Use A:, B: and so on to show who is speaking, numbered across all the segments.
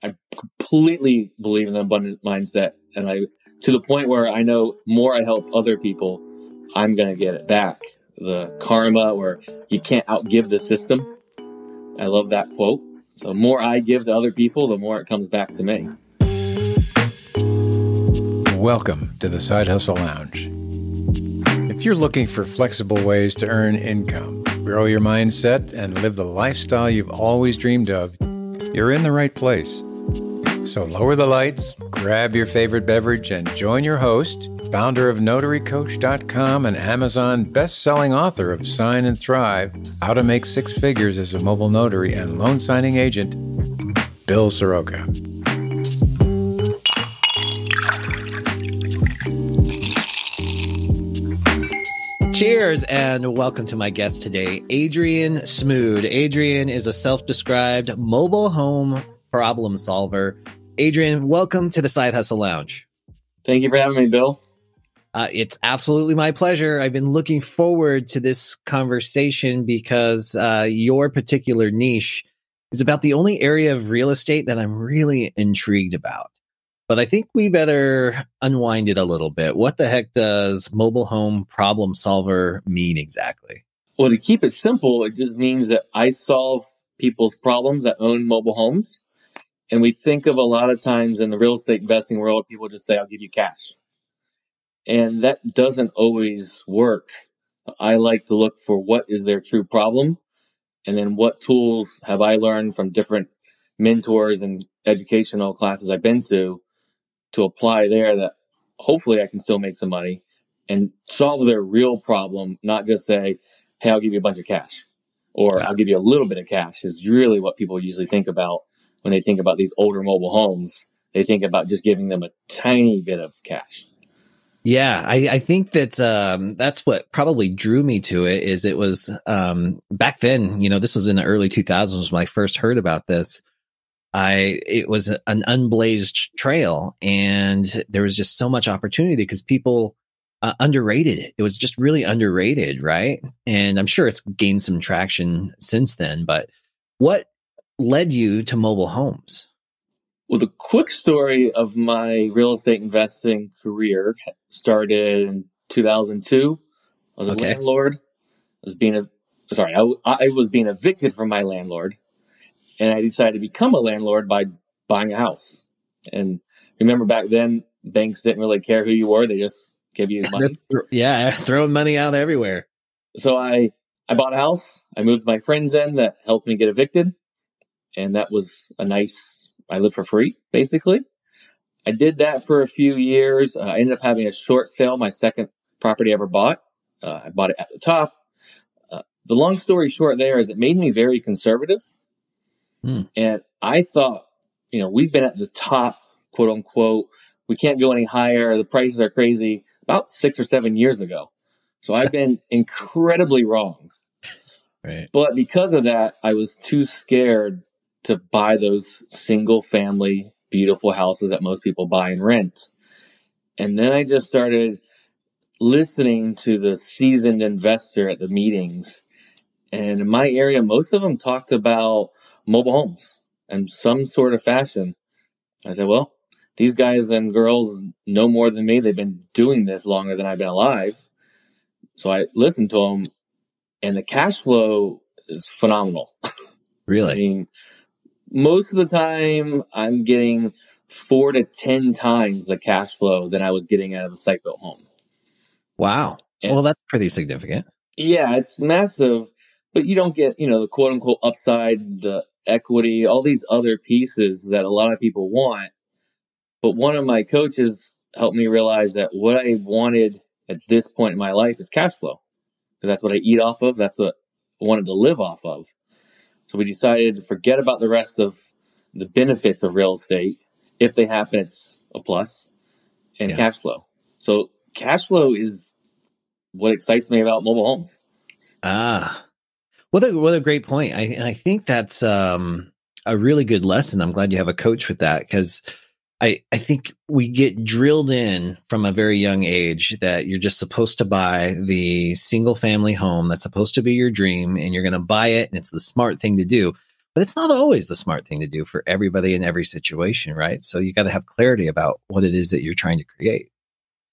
A: I completely believe in the abundant mindset. And to the point where I know more I help other people, I'm going to get it back. The karma, where you can't outgive the system. I love that quote. So the more I give to other people, the more it comes back to me.
B: Welcome to the Sidehustle Lounge. If you're looking for flexible ways to earn income, grow your mindset, and live the lifestyle you've always dreamed of, you're in the right place. So lower the lights, grab your favorite beverage, and join your host, founder of notarycoach.com and Amazon best-selling author of Sign and Thrive, How to Make Six Figures as a Mobile Notary and Loan Signing Agent, Bill Soroka.
C: Cheers and welcome to my guest today, Adrian Smude. Adrian is a self-described mobile home problem solver. Adrian, welcome to the Sidehustle Lounge.
A: Thank you for having me, Bill.
C: It's absolutely my pleasure. I've been looking forward to this conversation because your particular niche is about the only area of real estate that I'm really intrigued about. But I think we better unwind it a little bit. What the heck does mobile home problem solver mean exactly?
A: Well, to keep it simple, it just means that I solve people's problems that own mobile homes. And we think of a lot of times in the real estate investing world, people just say, I'll give you cash. And that doesn't always work. I like to look for what is their true problem. And then what tools have I learned from different mentors and educational classes I've been to apply there that hopefully I can still make some money and solve their real problem, not just say, hey, I'll give you a bunch of cash or I'll give you a little bit of cash is really what people usually think about when they think about these older mobile homes. They think about just giving them a tiny bit of cash.
C: Yeah, I think that that's what probably drew me to it. Is it was back then, this was in the early 2000s when I first heard about this. It was an unblazed trail, and there was just so much opportunity because people underrated it. It was just really underrated, right? And I'm sure it's gained some traction since then. But what led you to mobile homes?
A: Well, the quick story of my real estate investing career started in 2002. I was a landlord. I was being evicted from my landlord, and I decided to become a landlord by buying a house. And remember back then, banks didn't really care who you were; they just give you money.
C: Throwing money out everywhere.
A: So I bought a house. I moved my friends in that helped me get evicted, and that was I lived for free, basically. I did that for a few years. I ended up having a short sale, my second property I ever bought. I bought it at the top. The long story short there is it made me very conservative. And I thought, we've been at the top, quote unquote. We can't go any higher. The prices are crazy about 6 or 7 years ago. So I've been incredibly wrong.
C: Right.
A: But because of that, I was too scared to buy those single family, beautiful houses that most people buy and rent. And then I just started listening to the seasoned investor at the meetings. And in my area, most of them talked about mobile homes in some sort of fashion. I said, well, these guys and girls know more than me. They've been doing this longer than I've been alive. So I listened to them, and the cash flow is phenomenal.
C: Really?
A: I mean, most of the time, I'm getting 4 to 10 times the cash flow that I was getting out of a site-built home.
C: Wow. Well, that's pretty significant.
A: Yeah, it's massive, but you don't get, the quote-unquote upside, the equity, all these other pieces that a lot of people want. But one of my coaches helped me realize that what I wanted at this point in my life is cash flow, because that's what I eat off of. That's what I wanted to live off of. So we decided to forget about the rest of the benefits of real estate. If they happen, it's a plus, and cash flow. So cash flow is what excites me about mobile homes.
C: What a great point. I think that's a really good lesson. I'm glad you have a coach with that, because I think we get drilled in from a very young age that you're just supposed to buy the single family home that's supposed to be your dream, and you're going to buy it, and it's the smart thing to do. but it's not always the smart thing to do for everybody in every situation, right? So you got to have clarity about what it is that you're trying to create.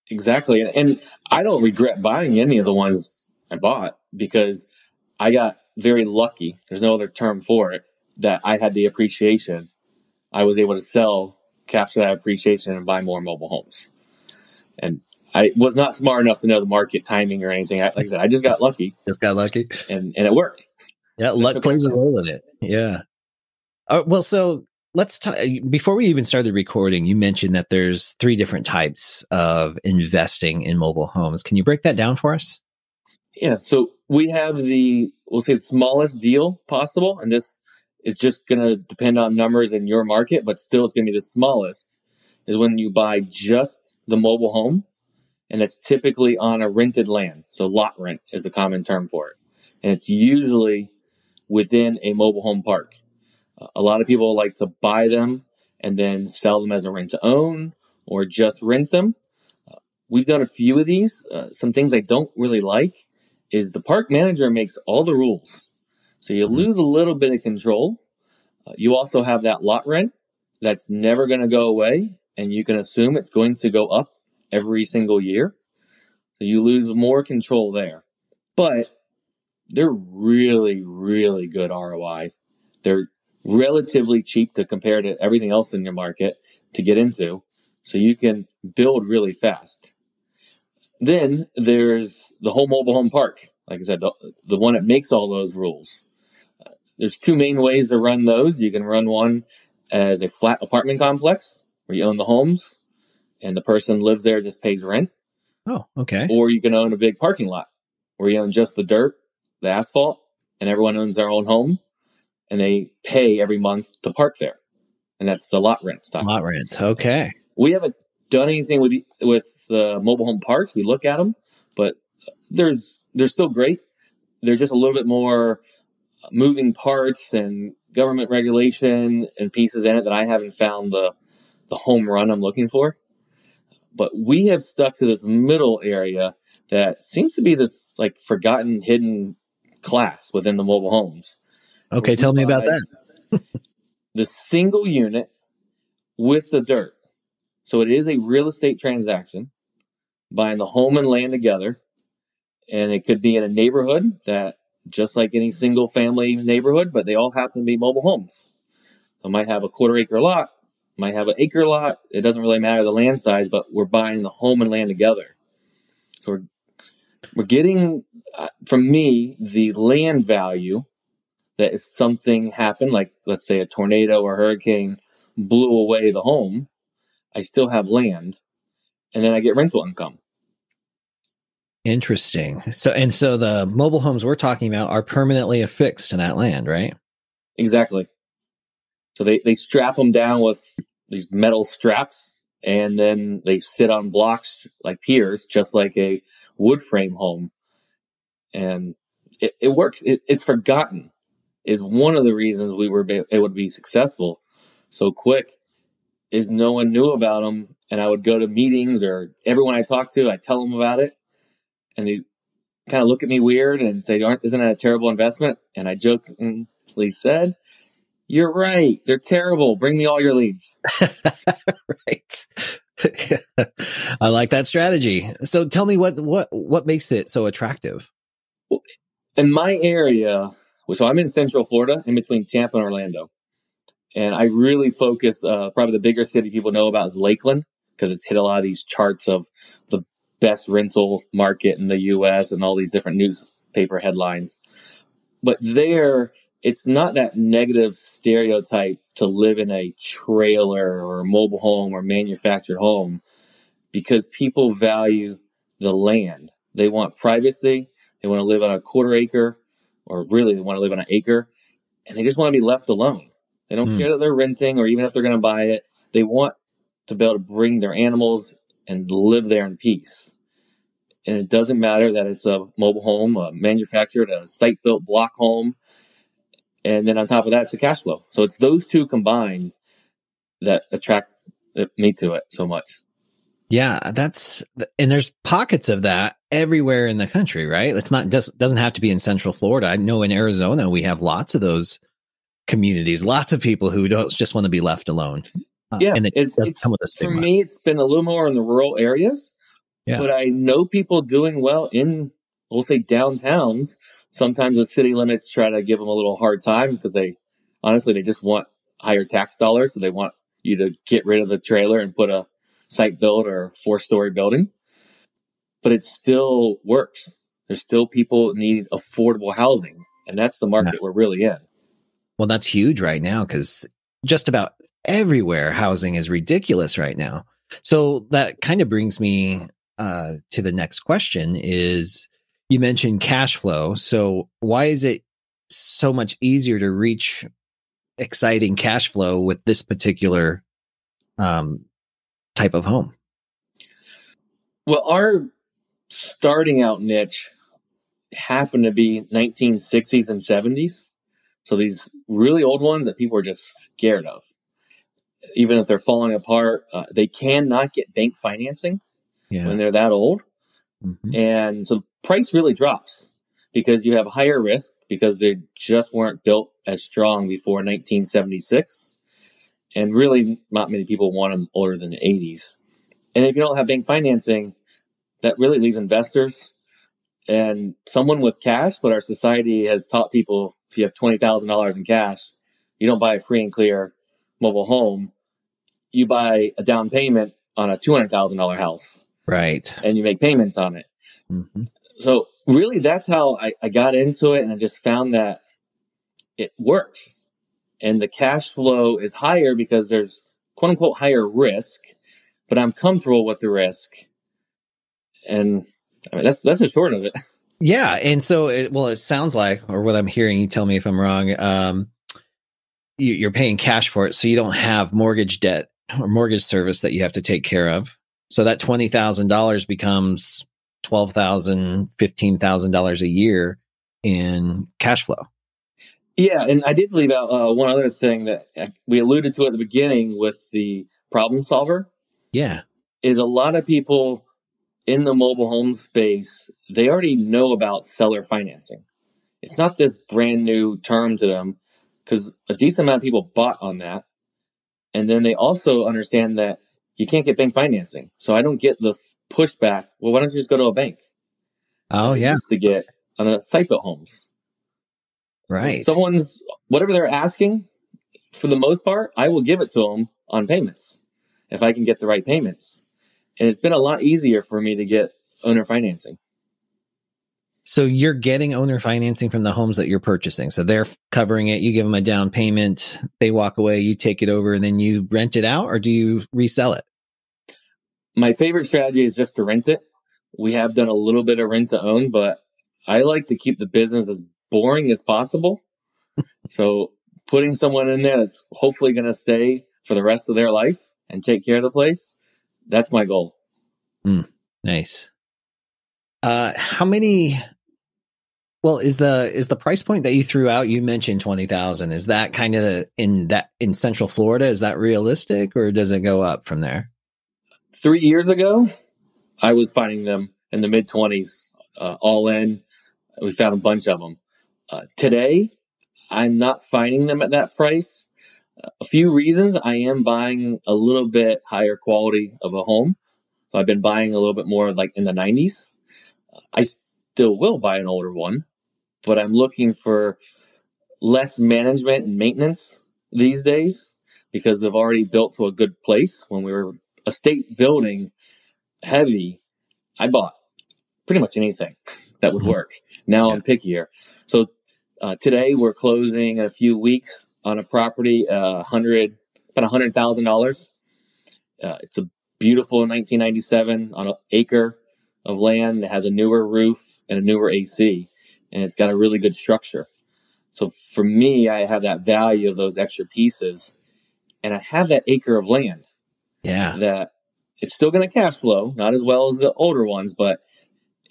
A: Exactly. And I don't regret buying any of the ones I bought because I got very lucky. There's no other term for it, that I had the appreciation. I was able to sell, capture that appreciation, and buy more mobile homes. And I was not smart enough to know the market timing or anything. Like I said, I just got lucky. And it worked.
C: Yeah, luck plays a role in it. Yeah. Well, so let's talk. Before we even started recording, you mentioned that there's 3 different types of investing in mobile homes. Can you break that down for us?
A: Yeah. So we have we'll say the smallest deal possible. And this is just going to depend on numbers in your market, but still it's going to be the smallest, is when you buy just the mobile home. And it's typically on a rented land. So lot rent is a common term for it. And it's usually within a mobile home park. A lot of people like to buy them and then sell them as a rent to own or just rent them. We've done a few of these. Some things I don't really like is the park manager makes all the rules. So you lose a little bit of control. You also have that lot rent that's never going to go away. And you can assume it's going to go up every single year. So you lose more control there. But they're really, really good ROI. They're relatively cheap to compare to everything else in your market to get into. So you can build really fast. Then there's the whole mobile home park. Like I said, the one that makes all those rules. There's 2 main ways to run those. You can run one as a flat apartment complex where you own the homes and the person lives there, just pays rent.
C: Oh, okay.
A: Or you can own a big parking lot where you own just the dirt, the asphalt, and everyone owns their own home and they pay every month to park there. And that's the lot rent style.
C: Lot rent. Okay.
A: We haven't done anything with the mobile home parks. We look at them, but they're still great. They're just a little bit more moving parts and government regulation and pieces in it that I haven't found the home run I'm looking for. But we have stuck to this middle area that seems to be this like forgotten, hidden class within the mobile homes.
C: Okay, tell me about that.
A: The single unit with the dirt. So it is a real estate transaction, buying the home and land together. And it could be in a neighborhood that, just like any single family neighborhood, but they all happen to be mobile homes. They might have a 1/4 acre lot, might have an acre lot. It doesn't really matter the land size, but we're buying the home and land together. So we're getting, from me, the land value that if something happened, like let's say a tornado or hurricane blew away the home, I still have land, and then I get rental income.
C: Interesting. So the mobile homes we're talking about are permanently affixed to that land, right?
A: Exactly. So they strap them down with these metal straps, and then they sit on blocks like piers, just like a wood frame home. And it works. It's forgotten is one of the reasons we were able to be successful so quick, is no one knew about them. And I would go to meetings, or everyone I talked to, I tell them about it. And they kind of look at me weird and say, isn't that a terrible investment? And I jokingly said, you're right. They're terrible. Bring me all your leads.
C: Right. I like that strategy. So tell me what makes it so attractive?
A: In my area, so I'm in Central Florida, in between Tampa and Orlando. And I really focus, probably the bigger city people know about is Lakeland, because it's hit a lot of these charts of the best rental market in the U.S. and all these different newspaper headlines. But there, it's not that negative stereotype to live in a trailer or a mobile home or manufactured home, because people value the land. They want privacy. They want to live on a 1/4 acre, or really they want to live on an acre, and they just want to be left alone. They don't care that they're renting, or even if they're going to buy it. They want to be able to bring their animals and live there in peace. And it doesn't matter that it's a mobile home, a manufactured, a site-built block home. And then on top of that, it's a cash flow. So it's those two combined that attract me to it so much.
C: Yeah, and there's pockets of that everywhere in the country, right? It's not just doesn't have to be in Central Florida. I know in Arizona we have lots of those communities, lots of people who don't just want to be left alone. And it doesn't come with a stigma.
A: For me, it's been a little more in the rural areas, but I know people doing well in, we'll say, downtowns. Sometimes the city limits try to give them a little hard time because they just want higher tax dollars. So they want you to get rid of the trailer and put a site build or 4-story building. But it still works. There's still people need affordable housing. And that's the market we're really in.
C: Well, that's huge right now because just about everywhere housing is ridiculous right now. So that kind of brings me to the next question is you mentioned cash flow. So why is it so much easier to reach exciting cash flow with this particular type of home?
A: Well, our starting out niche happened to be 1960s and 70s. So these really old ones that people are just scared of. Even if they're falling apart, they cannot get bank financing when they're that old. Mm-hmm. And so price really drops because you have higher risk because they just weren't built as strong before 1976. And really not many people want them older than the 80s. And if you don't have bank financing, that really leaves investors and someone with cash. But our society has taught people if you have $20,000 in cash, you don't buy a free and clear mobile home. You buy a down payment on a $200,000 house.
C: Right.
A: And you make payments on it. Mm-hmm. So really that's how I got into it. And I just found that it works. And the cash flow is higher because there's quote unquote higher risk, but I'm comfortable with the risk. And I mean, that's the short of it.
C: Yeah. And so, it sounds like, or what I'm hearing, you tell me if I'm wrong, you're paying cash for it. So you don't have mortgage debt or mortgage service that you have to take care of. So that $20,000 becomes $12,000, $15,000 a year in cash flow.
A: Yeah. And I did leave out one other thing that we alluded to at the beginning with the problem solver.
C: Yeah.
A: Is a lot of people in the mobile home space, they already know about seller financing. It's not this brand new term to them because a decent amount of people bought on that. And then they also understand that you can't get bank financing. So I don't get the pushback. Well, why don't you just go to a bank?
C: Oh, yeah.
A: Used to get on the site built homes.
C: Right.
A: Someone's, whatever they're asking, for the most part, I will give it to them on payments if I can get the right payments. And it's been a lot easier for me to get owner financing.
C: So you're getting owner financing from the homes that you're purchasing. So they're covering it. You give them a down payment. They walk away. You take it over and then you rent it out, or do you resell it?
A: My favorite strategy is just to rent it. We have done a little bit of rent to own, but I like to keep the business as boring as possible. So putting someone in there that's hopefully going to stay for the rest of their life and take care of the place, that's my goal.
C: Nice. How many? Well, is the price point that you threw out? You mentioned 20,000. Is that kind of in Central Florida? Is that realistic, or does it go up from there?
A: 3 years ago, I was finding them in the mid 20s, all in. We found a bunch of them. Today, I'm not finding them at that price. A few reasons. I am buying a little bit higher quality of a home. So I've been buying a little bit more like in the 90s. I still will buy an older one, but I'm looking for less management and maintenance these days because we've already built to a good place. When we were estate building heavy, I bought pretty much anything that would work. Now I'm pickier. So today we're closing in a few weeks on a property, about $100,000. It's a beautiful 1997 on an acre of land. It has a newer roof and a newer AC, and it's got a really good structure. So for me, I have that value of those extra pieces, and I have that acre of land.
C: Yeah,
A: that it's still going to cash flow, not as well as the older ones, but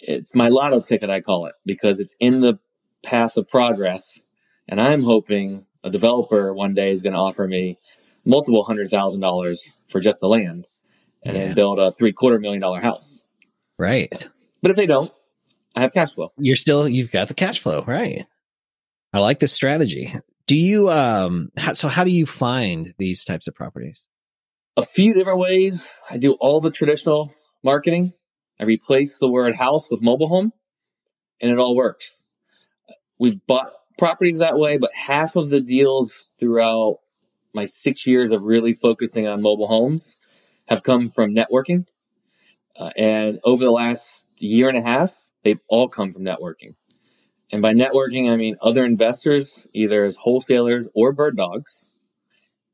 A: it's my lotto ticket, I call it, because it's in the path of progress. And I'm hoping a developer one day is going to offer me multiple $100,000 for just the land and then build a $750,000 house.
C: Right.
A: But if they don't, I have cash flow.
C: You've got the cash flow. Right. I like this strategy. Do you, how do you find these types of properties?
A: A few different ways. I do all the traditional marketing. I replace the word house with mobile home, and it all works. We've bought properties that way, but half of the deals throughout my 6 years of really focusing on mobile homes have come from networking. And over the last year and a half, they've all come from networking. And by networking, I mean other investors, either as wholesalers or bird dogs,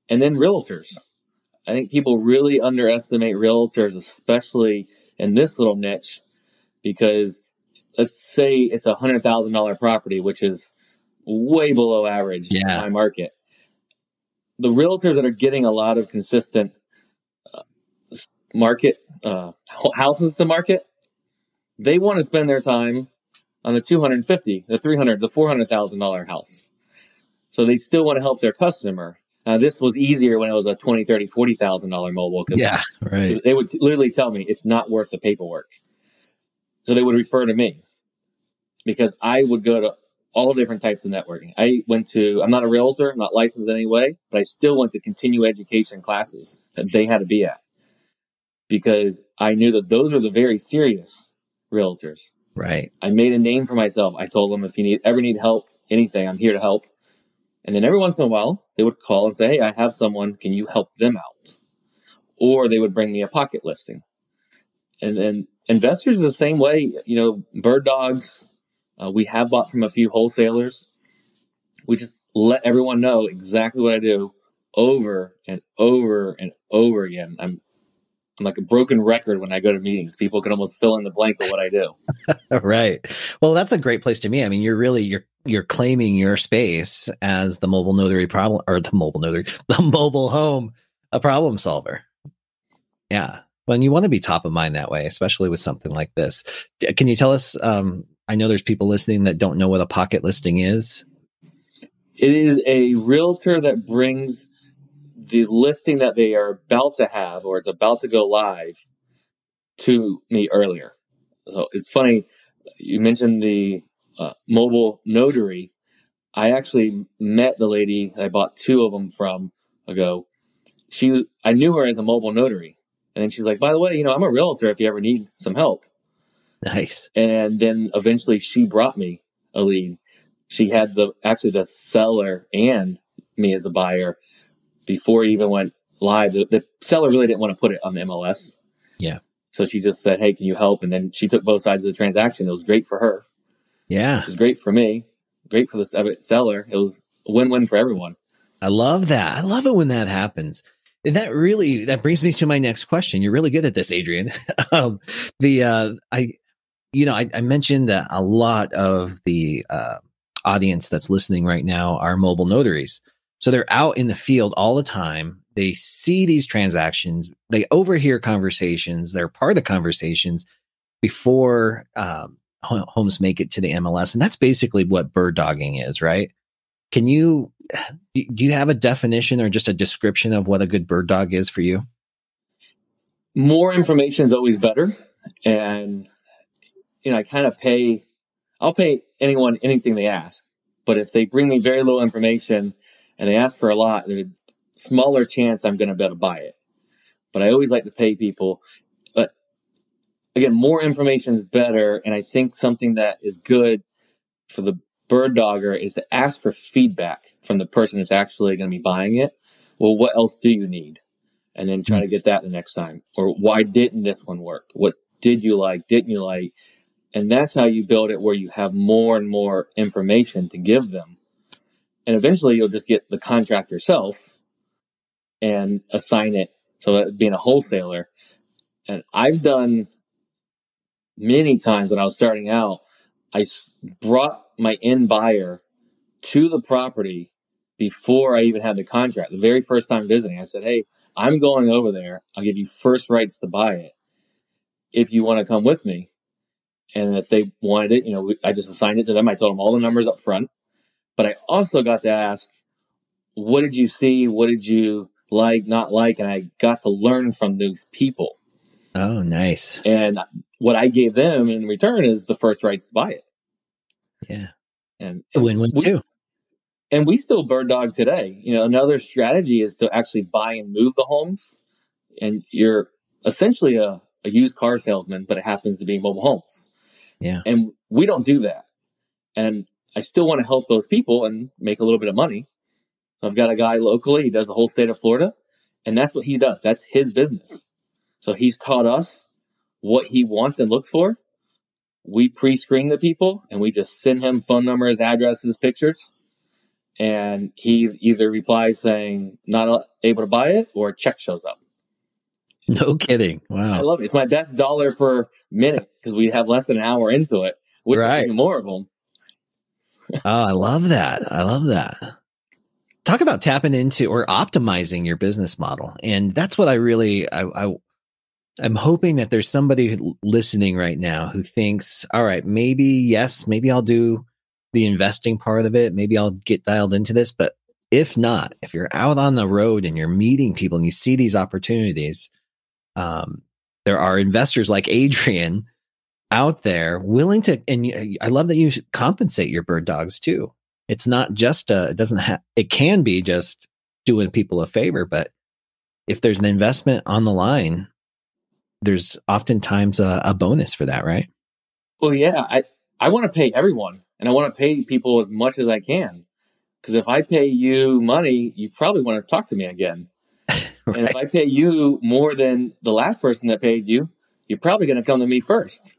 A: and then realtors. I think people really underestimate realtors, especially in this little niche, because let's say it's a $100,000 property, which is way below average in my market. The realtors that are getting a lot of consistent market houses to market, they want to spend their time on the $250,000, the $300,000, the $400,000 house. So they still want to help their customer. Now, this was easier when it was a $20,000, $30,000, $40,000 mobile.
C: Yeah, right.
A: They would literally tell me it's not worth the paperwork. So they would refer to me because I would go to all different types of networking. I'm not a realtor, I'm not licensed in any way, but I still went to continue education classes that they had to be at because I knew that those were the very serious realtors.
C: Right.
A: I made a name for myself. I told them if you ever need help, anything, I'm here to help. And then every once in a while, they would call and say, hey, I have someone. Can you help them out? Or they would bring me a pocket listing. And then investors are the same way. Bird dogs, we have bought from a few wholesalers. We just let everyone know exactly what I do over and over and over again. I'm like a broken record when I go to meetings. People can almost fill in the blank of what I do.
C: Right. Well, that's a great place to be. I mean, you're claiming your space as the mobile notary the mobile home, a problem solver. Yeah. Well, and you want to be top of mind that way, especially with something like this. Can you tell us, I know there's people listening that don't know what a pocket listing is.
A: It is a realtor that brings the listing that they are about to have or it's about to go live to me earlier. So it's funny. You mentioned the mobile notary. I actually met the lady I bought 2 of them from ago. I knew her as a mobile notary. And then she's like, by the way, I'm a realtor if you ever need some help.
C: Nice.
A: And then eventually she brought me a lead. She had the seller and me as a buyer before it even went live. The seller really didn't want to put it on the MLS.
C: Yeah.
A: So she just said, hey, can you help? And then she took both sides of the transaction. It was great for her.
C: Yeah.
A: It was great for me. Great for the seller. It was a win-win for everyone.
C: I love that. I love it when that happens. And that brings me to my next question. You're really good at this, Adrian. I mentioned that a lot of the audience that's listening right now are mobile notaries. So they're out in the field all the time. They see these transactions. They overhear conversations. They're part of the conversations before homes make it to the MLS. And that's basically what bird dogging is, right? Do you have a definition or just a description of what a good bird dog is for you?
A: More information is always better. And, I kind of I'll pay anyone anything they ask. But if they bring me very little information and they ask for a lot, there's a smaller chance I'm going to be able to buy it. But I always like to pay people. But again, more information is better. And I think something that is good for the bird dogger is to ask for feedback from the person that's actually going to be buying it. Well, what else do you need? And then try to get that the next time. Or why didn't this one work? What did you like? Didn't you like? And that's how you build it where you have more and more information to give them. And eventually you'll just get the contract yourself and assign it. So that being a wholesaler. And I've done many times when I was starting out, I brought my end buyer to the property before I even had the contract. The very first time visiting, I said, hey, I'm going over there. I'll give you first rights to buy it if you want to come with me. And if they wanted it, I just assigned it to them. I told them all the numbers up front. But I also got to ask, what did you see? What did you like, not like? And I got to learn from those people.
C: Oh, nice.
A: And what I gave them in return is the first rights to buy it.
C: Yeah.
A: And
C: win-win too.
A: And we still bird dog today. Another strategy is to actually buy and move the homes. And you're essentially a used car salesman, but it happens to be mobile homes.
C: Yeah.
A: And we don't do that. And I still want to help those people and make a little bit of money. I've got a guy locally. He does the whole state of Florida. And that's what he does. That's his business. So he's taught us what he wants and looks for. We pre-screen the people and we just send him phone numbers, addresses, pictures. And he either replies saying not able to buy it or a check shows up.
C: No kidding. Wow.
A: I love it. It's my best dollar per minute because we have less than an hour into it, which is even more of them.
C: Oh, I love that. I love that. Talk about tapping into or optimizing your business model. And that's what I'm hoping that there's somebody listening right now who thinks, all right, maybe I'll do the investing part of it. Maybe I'll get dialed into this. But if not, if you're out on the road and you're meeting people and you see these opportunities, there are investors like Adrian out there willing to, and I love that you compensate your bird dogs too. It's not just it can be just doing people a favor, but if there's an investment on the line, there's oftentimes a bonus for that, right?
A: Well, yeah, I want to pay everyone and I want to pay people as much as I can. Because if I pay you money, you probably want to talk to me again. Right. And if I pay you more than the last person that paid you, you're probably going to come to me first.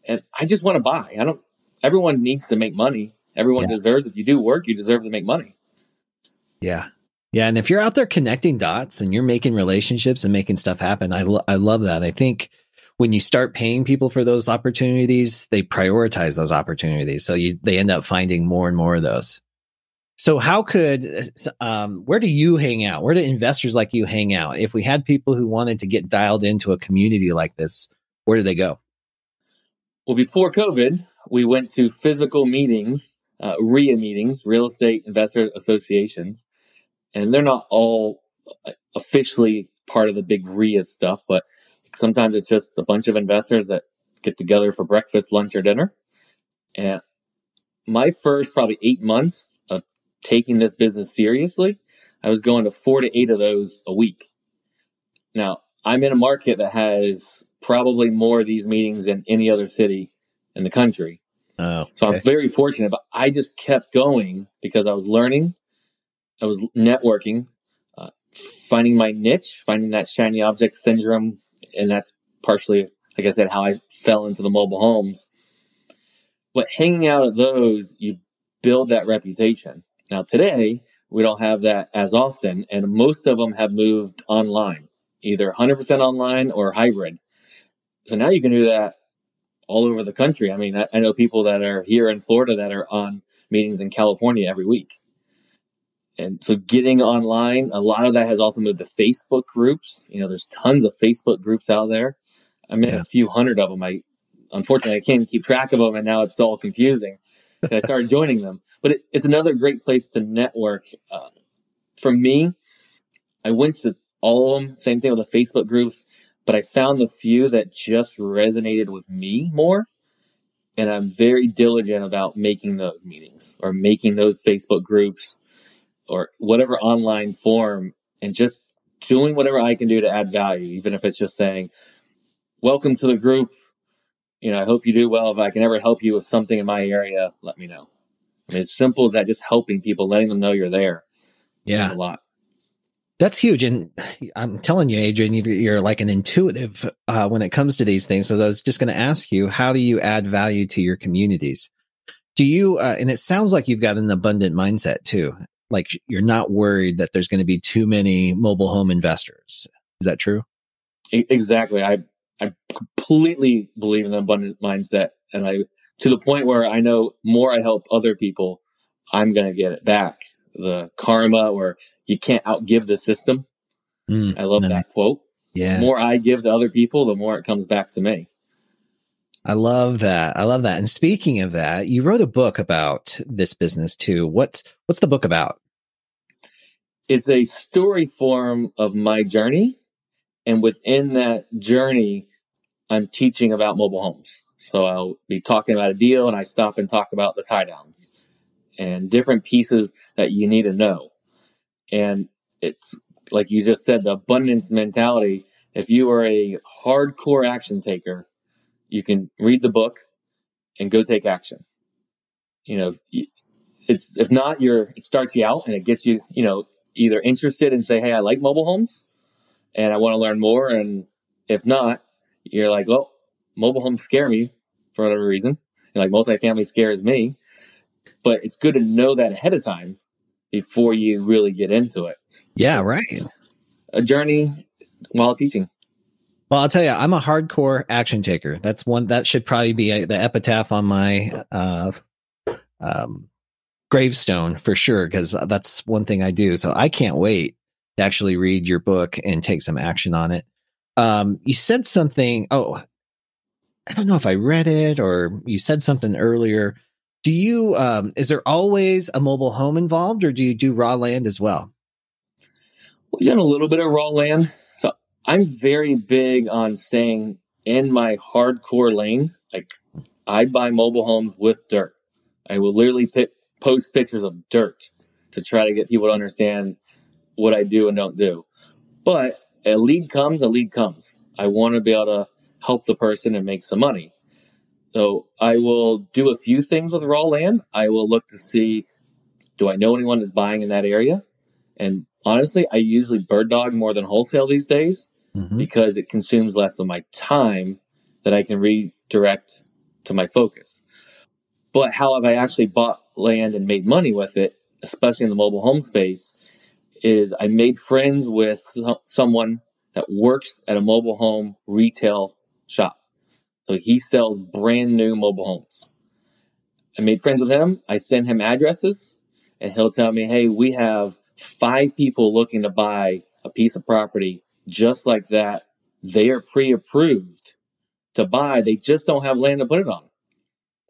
A: And I just want to buy. Everyone needs to make money. Everyone deserves, if you do work, you deserve to make money.
C: Yeah. Yeah. And if you're out there connecting dots and you're making relationships and making stuff happen, I love that. I think when you start paying people for those opportunities, they prioritize those opportunities. So they end up finding more and more of those. So where do you hang out? Where do investors like you hang out? If we had people who wanted to get dialed into a community like this, where do they go?
A: Well, before COVID, we went to physical meetings, REIA meetings, real estate investor associations. And they're not all officially part of the big REIA stuff, but sometimes it's just a bunch of investors that get together for breakfast, lunch, or dinner. And my first probably 8 months of taking this business seriously, I was going to 4 to 8 of those a week. Now, I'm in a market that has probably more of these meetings than any other city in the country.
C: Oh, okay.
A: So I'm very fortunate, but I just kept going because I was learning. I was networking, finding my niche, finding that shiny object syndrome. And that's partially, like I said, how I fell into the mobile homes. But hanging out at those, you build that reputation. Now, today, we don't have that as often, and most of them have moved online, either 100% online or hybrid. So now you can do that all over the country. I mean, I know people that are here in Florida that are on meetings in California every week. And so getting online, a lot of that has also moved to Facebook groups. There's tons of Facebook groups out there. I'm in a few hundred of them. Unfortunately, I can't keep track of them, and now it's all confusing. And I started joining them. But it's another great place to network. For me, I went to all of them, same thing with the Facebook groups, but I found the few that just resonated with me more. And I'm very diligent about making those meetings or making those Facebook groups or whatever online form, and just doing whatever I can do to add value, even if it's just saying, welcome to the group. I hope you do well. If I can ever help you with something in my area, let me know. I mean, it's simple as that, just helping people, letting them know you're there.
C: Yeah.
A: Means a lot.
C: That's huge. And I'm telling you, Adrian, you're like an intuitive when it comes to these things. So I was just going to ask you, how do you add value to your communities? Do you, and it sounds like you've got an abundant mindset too. Like you're not worried that there's going to be too many mobile home investors. Is that true?
A: Exactly. I completely believe in the abundant mindset. And to the point where I know more I help other people, I'm going to get it back. The karma, or you can't outgive the system. I love that quote.
C: Yeah.
A: The more I give to other people, the more it comes back to me.
C: I love that. I love that. And speaking of that, you wrote a book about this business too. What's the book about? It's a
A: story form of my journey. And within that journey, I'm teaching about mobile homes. So I'll be talking about a deal and I stop and talk about the tie downs. and different pieces that you need to know. And it's like you just said, the abundance mentality. If you are a hardcore action taker, you can read the book and go take action. You know, it's, if not, it starts you out and it gets you, either interested and say, hey, I like mobile homes and I want to learn more. And if not, you're like, well, mobile homes scare me for whatever reason. Like multifamily scares me, but it's good to know that ahead of time before you really get into it.
C: Yeah, right.
A: A journey while teaching.
C: Well, I'll tell you, I'm a hardcore action taker. That's one that should probably be the epitaph on my gravestone for sure, because that's one thing I do. So I can't wait to actually read your book and take some action on it. You said something. Oh, I don't know if I read it or you said something earlier. Do you, is there always a mobile home involved, or do you do raw land as well?
A: We've done a little bit of raw land. So I'm very big on staying in my hardcore lane. Like I buy mobile homes with dirt. I will literally post pictures of dirt to try to get people to understand what I do and don't do. But a lead comes. I want to be able to help the person and make some money. So I will do a few things with raw land. I will look to see, do I know anyone that's buying in that area? And honestly, I usually bird dog more than wholesale these days because it consumes less of my time that I can redirect to my focus. But how have I actually bought land and made money with it, especially in the mobile home space, is I made friends with someone that works at a mobile home retail shop. So he sells brand new mobile homes. I made friends with him. I send him addresses and he'll tell me, hey, we have 5 people looking to buy a piece of property just like that. They are pre-approved to buy. They just don't have land to put it on.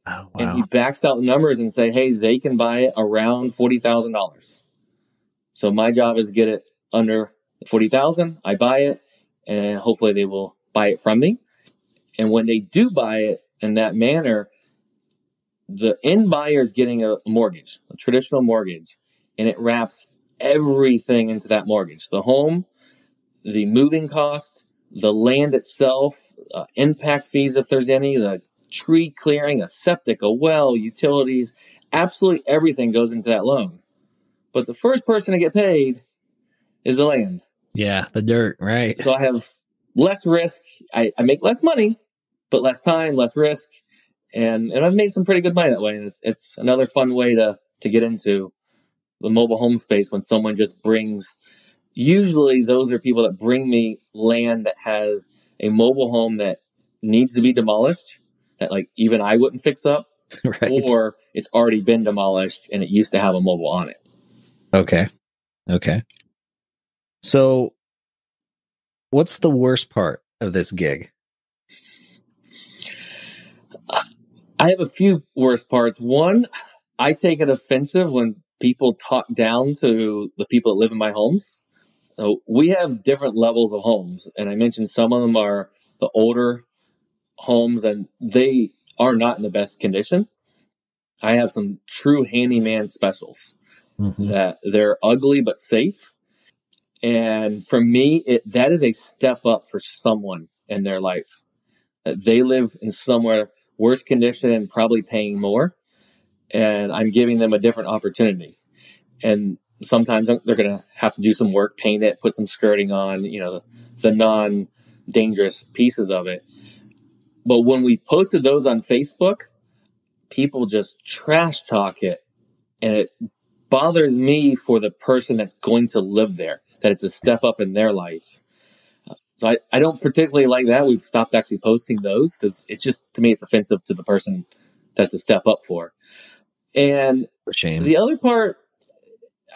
C: Oh, wow.
A: And he backs out numbers and say, hey, they can buy it around $40,000. So my job is to get it under $40,000. I buy it and hopefully they will buy it from me. And when they do buy it in that manner, the end buyer is getting a mortgage, a traditional mortgage, and it wraps everything into that mortgage. The home, the moving cost, the land itself, impact fees if there's any, the tree clearing, a septic, a well, utilities, absolutely everything goes into that loan. But the first person to get paid is the land.
C: Yeah, the dirt, right?
A: So I have less risk. I make less money, but less time, less risk. And I've made some pretty good money that way. And it's another fun way to get into the mobile home space when someone just brings, usually those are people that bring me land that has a mobile home that needs to be demolished, that like even I wouldn't fix up,
C: Right.
A: or it's already been demolished and it used to have a mobile on it.
C: Okay. So what's the worst part of this gig?
A: I have a few worst parts. One, I take it offensive when people talk down to the people that live in my homes. So we have different levels of homes, and I mentioned some of them are the older homes, and they are not in the best condition. I have some true handyman specials that they're ugly but safe. And for me, that is a step up for someone in their life. They live in somewhere worse condition and probably paying more. And I'm giving them a different opportunity. And sometimes they're going to have to do some work, paint it, put some skirting on, the non-dangerous pieces of it. But when we posted those on Facebook, people just trash talk it. And it bothers me for the person that's going to live there, that it's a step up in their life. So I don't particularly like that. We've stopped actually posting those because it's just, to me, it's offensive to the person that's a step up for. And
C: For shame.
A: The other part,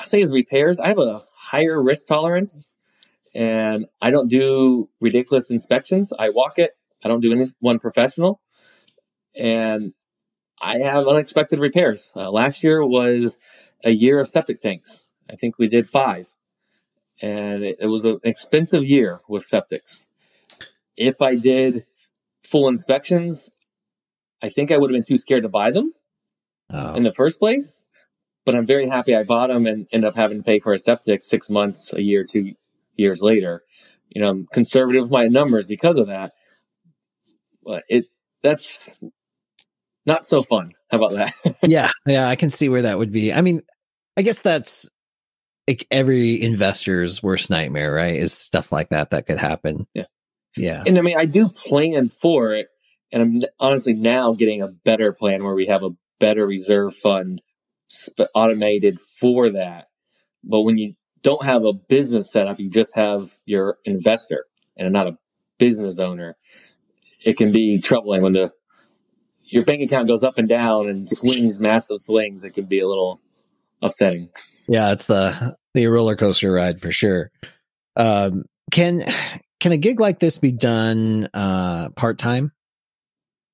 A: I say, is repairs. I have a higher risk tolerance and I don't do ridiculous inspections. I walk it. I don't do anyone professional. And I have unexpected repairs. Last year was a year of septic tanks. I think we did 5. And it was an expensive year with septics. If I did full inspections, I think I would have been too scared to buy them in the first place. but I'm very happy I bought them and ended up having to pay for a septic 6 months, a year, 2 years later. I'm conservative with my numbers because of that. But that's not so fun. How about that?
C: Yeah, I can see where that would be. I mean, I guess that's like every investor's worst nightmare, right? Is stuff like that could happen. Yeah.
A: And I mean, I do plan for it. And I'm honestly now getting a better plan where we have a better reserve fund automated for that. But when you don't have a business set up, you just have your investor and not a business owner, it can be troubling when your bank account goes up and down and swings, massive swings. It can be a little upsetting.
C: Yeah, it's the roller coaster ride for sure. Can a gig like this be done part-time?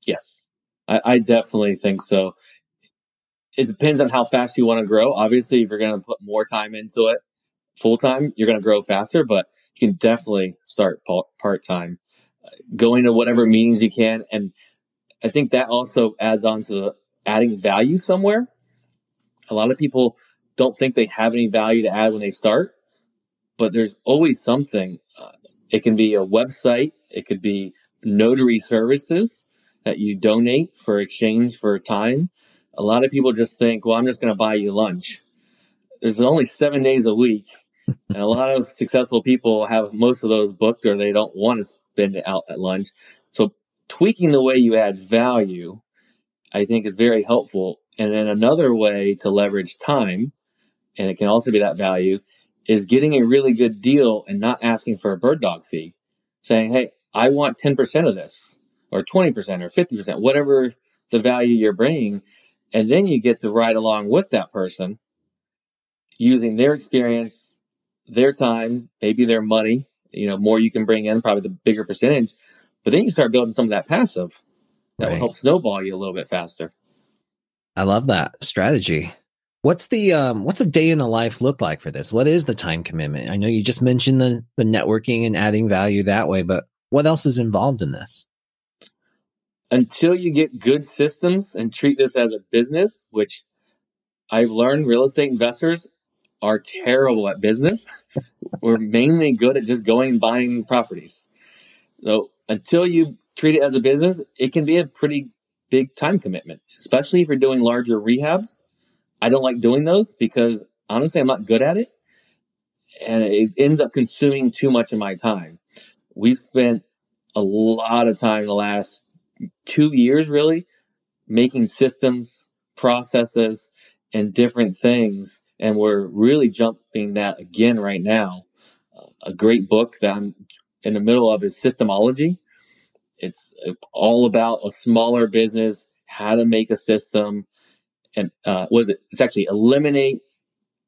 A: Yes, I definitely think so. It depends on how fast you want to grow. Obviously, if you're going to put more time into it full-time, you're going to grow faster, but you can definitely start part-time, going to whatever meetings you can. And I think that also adds on to adding value somewhere. A lot of people don't think they have any value to add when they start, but there's always something. It can be a website. It could be notary services that you donate for exchange for time. A lot of people just think, well, I'm just going to buy you lunch. There's only 7 days a week. And a lot of successful people have most of those booked, or they don't want to spend it out at lunch. So tweaking the way you add value, I think, is very helpful. And then another way to leverage time, and it can also be that value, is getting a really good deal and not asking for a bird dog fee. Saying, hey, I want 10% of this, or 20% or 50%, whatever the value you're bringing. And then you get to ride along with that person using their experience, their time, maybe their money. More you can bring in, probably the bigger percentage. But then you start building some of that passive that will help snowball you a little bit faster.
C: I love that strategy. What's a day in the life look like for this? What is the time commitment? I know you just mentioned the networking and adding value that way, but what else is involved in this?
A: Until you get good systems and treat this as a business, which I've learned real estate investors are terrible at business. We're mainly good at just going and buying properties. So until you treat it as a business, it can be a pretty big time commitment, especially if you're doing larger rehabs. I don't like doing those because honestly, I'm not good at it. And it ends up consuming too much of my time. We've spent a lot of time in the last 2 years, really, making systems, processes, and different things. And we're really jumping that again right now. A great book that I'm in the middle of is Systemology. It's all about a smaller business, how to make a system, and it's actually eliminate,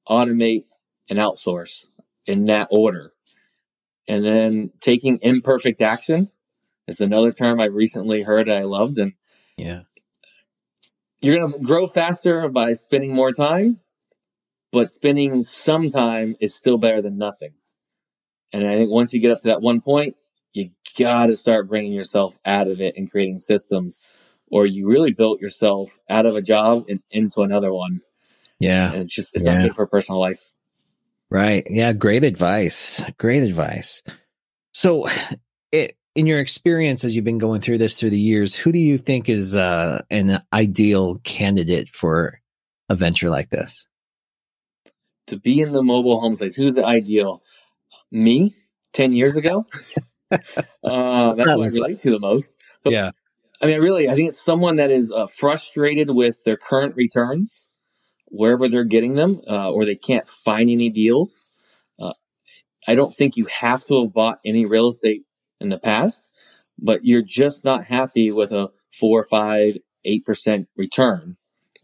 A: automate, and outsource in that order. And then taking imperfect action is another term I recently heard I loved. And
C: yeah,
A: you're going to grow faster by spending more time, but spending some time is still better than nothing. And I think once you get up to that one point, you got to start bringing yourself out of it and creating systems, or you really built yourself out of a job and into another one.
C: Yeah.
A: And it's not good for personal life.
C: Right. Yeah. Great advice. Great advice. So in your experience, as you've been going through this through the years, who do you think is an ideal candidate for a venture like this?
A: To be in the mobile home space, who's the ideal? Me, 10 years ago. That's what I relate to the most. But,
C: yeah.
A: I mean, I think it's someone that is frustrated with their current returns, wherever they're getting them, or they can't find any deals. I don't think you have to have bought any real estate in the past, but you're just not happy with a 4, 5, 8% return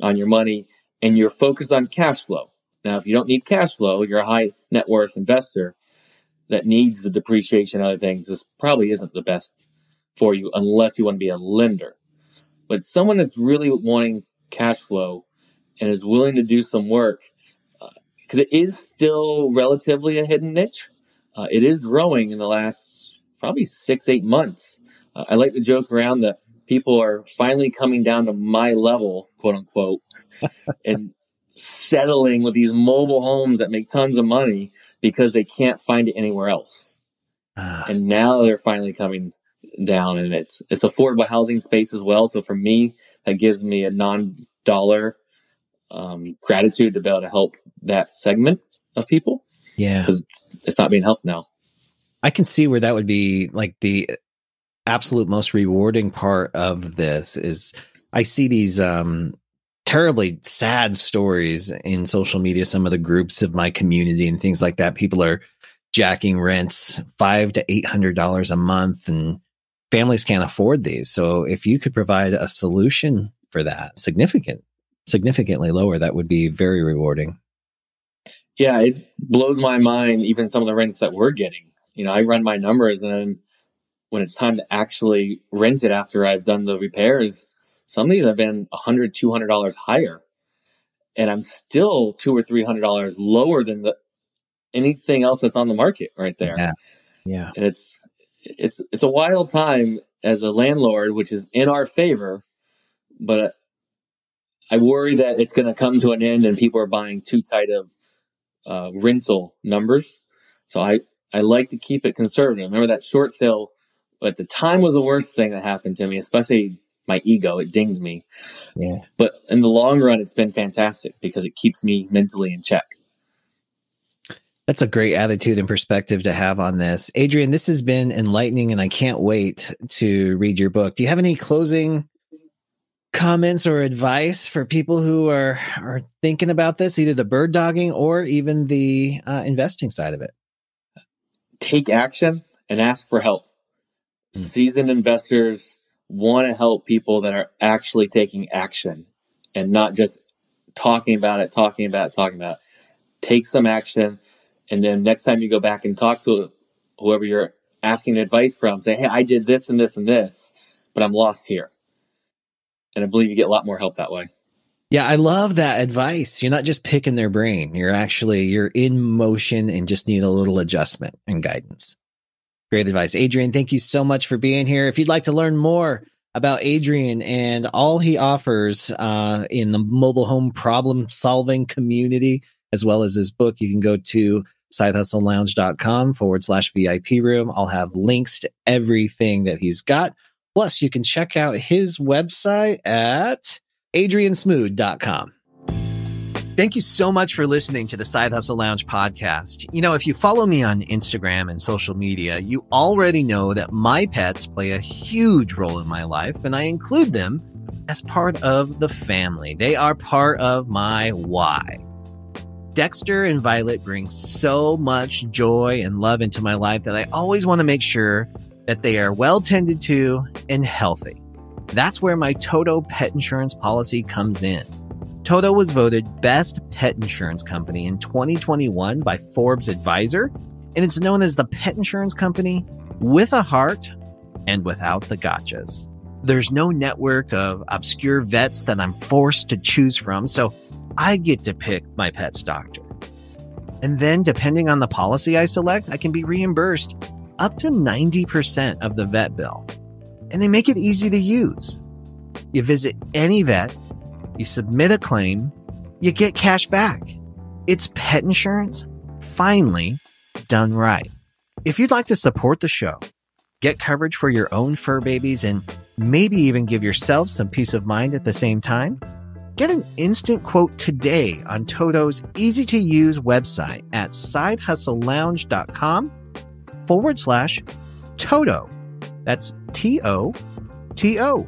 A: on your money, and you're focused on cash flow. Now, if you don't need cash flow, you're a high net worth investor that needs the depreciation and other things. This probably isn't the best for you unless you want to be a lender. But someone that's really wanting cash flow and is willing to do some work, because it is still relatively a hidden niche. It is growing in the last probably 6-8 months. I like to joke around that people are finally coming down to my level, quote unquote, and settling with these mobile homes that make tons of money because they can't find it anywhere else. And now they're finally coming down, and it's affordable housing space as well. So for me, that gives me a non-dollar gratitude to be able to help that segment of people.
C: Yeah.
A: Because it's not being helped now.
C: I can see where that would be like the absolute most rewarding part of this is I see these terribly sad stories in social media, some of the groups of my community and things like that. People are jacking rents $500 to $800 a month, and families can't afford these. So if you could provide a solution for that, significantly lower, that would be very rewarding.
A: Yeah, it blows my mind, even some of the rents that we're getting. You know, I run my numbers, and then when it's time to actually rent it after I've done the repairs, some of these have been $100, $200 higher. And I'm still $200 or $300 lower than anything else that's on the market right there.
C: Yeah. Yeah.
A: And it's a wild time as a landlord, which is in our favor, but I worry that it's going to come to an end and people are buying too tight of rental numbers. So I like to keep it conservative. Remember that short sale at the time was the worst thing that happened to me, especially my ego. It dinged me.
C: Yeah.
A: But in the long run, it's been fantastic because it keeps me mentally in check.
C: That's a great attitude and perspective to have on this. Adrian, this has been enlightening, and I can't wait to read your book. Do you have any closing comments or advice for people who are thinking about this, either the bird dogging or even the investing side of it?
A: Take action and ask for help. Seasoned investors want to help people that are actually taking action and not just talking about it. Take some action. And then next time you go back and talk to whoever you're asking advice from, say, hey, I did this and this and this, but I'm lost here. And I believe you get a lot more help that way.
C: Yeah, I love that advice. You're not just picking their brain. You're in motion and just need a little adjustment and guidance. Great advice. Adrian, thank you so much for being here. If you'd like to learn more about Adrian and all he offers in the mobile home problem solving community, as well as his book, you can go to sidehustlelounge.com/VIP room. I'll have links to everything that he's got. Plus, you can check out his website at adriansmude.com. Thank you so much for listening to the Side Hustle Lounge podcast. You know, if you follow me on Instagram and social media, you already know that my pets play a huge role in my life, and I include them as part of the family. They are part of my why. Dexter and Violet bring so much joy and love into my life that I always want to make sure that they are well tended to and healthy. That's where my Toto pet insurance policy comes in. Toto was voted best pet insurance company in 2021 by Forbes Advisor, and it's known as the pet insurance company with a heart and without the gotchas. There's no network of obscure vets that I'm forced to choose from, so I get to pick my pet's doctor. And then, depending on the policy I select, I can be reimbursed up to 90% of the vet bill. And they make it easy to use. You visit any vet, you submit a claim, you get cash back. It's pet insurance, finally done right. If you'd like to support the show, get coverage for your own fur babies, and maybe even give yourself some peace of mind at the same time, get an instant quote today on Toto's easy-to-use website at sidehustlelounge.com/Toto. That's TOTO.